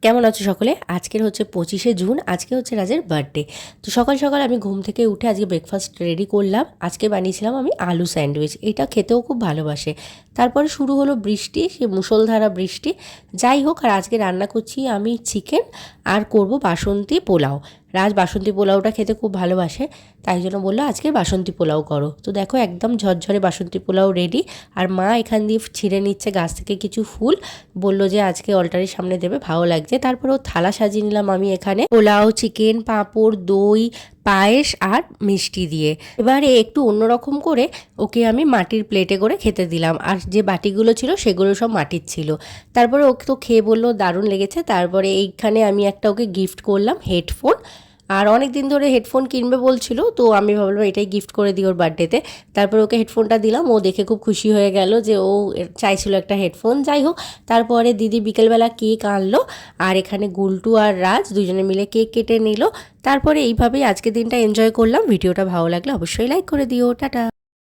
কেমন আছো সকলে? আজকের হচ্ছে 25শে জুন, আজকে হচ্ছে রাজের বার্থডে। তো সকাল সকাল আমি ঘুম থেকে উঠে আজকে ব্রেকফাস্ট রেডি করলাম। আজকে বানিয়েছিলাম আমি আলু স্যান্ডউইচ, এটা খেতেও খুব ভালোবাসে। তারপরে শুরু হলো বৃষ্টি, সে মুষলধারা বৃষ্টি। যাই হোক, আর আজকে রান্না করছি আমি চিকেন আর করব বাসন্তী পোলাও। রাজ বাসন্তী পোলাওটা খেতে খুব ভালোবাসে, তাই জন্য বললো আজকে বাসন্তী পোলাও করো। তো দেখো একদম ঝরঝরে বাসন্তী পোলাও রেডি। আর মা এখান দিয়ে ছিঁড়ে নিচ্ছে গাছ থেকে কিছু ফুল, বললো যে আজকে অলটারির সামনে দেবে, ভালো লাগছে। তারপরেও থালা সাজিয়ে নিলাম আমি এখানে পোলাও, চিকেন, পাঁপড়, দই, পায়েস আর মিষ্টি দিয়ে। এবারে একটু অন্যরকম করে ওকে আমি মাটির প্লেটে করে খেতে দিলাম, আর যে বাটিগুলো ছিল সেগুলো সব মাটির ছিল। তারপরে ওকে তো খেয়ে বললো দারুণ লেগেছে। তারপরে এইখানে আমি একটা ওকে গিফট করলাম হেডফোন, আর অনেক দিন ধরে হেডফোন কিনবে বলছিল, তো আমি ভাবলাম এটাই গিফট করে দিই ওর বার্থডেতে। তারপর ওকে হেডফোনটা দিলাম, ও দেখে খুব খুশি হয়ে গেল যে ও চাইছিল একটা হেডফোন। যাই হোক, তারপরে দিদি বিকেলবেলা কেক আনলো, আর এখানে গুলটু আর রাজ দুজনে মিলে কেক কেটে নিল। তারপরে এইভাবেই আজকে দিনটা এনজয় করলাম। ভিডিওটা ভালো লাগলে অবশ্যই লাইক করে দিও। টাটা।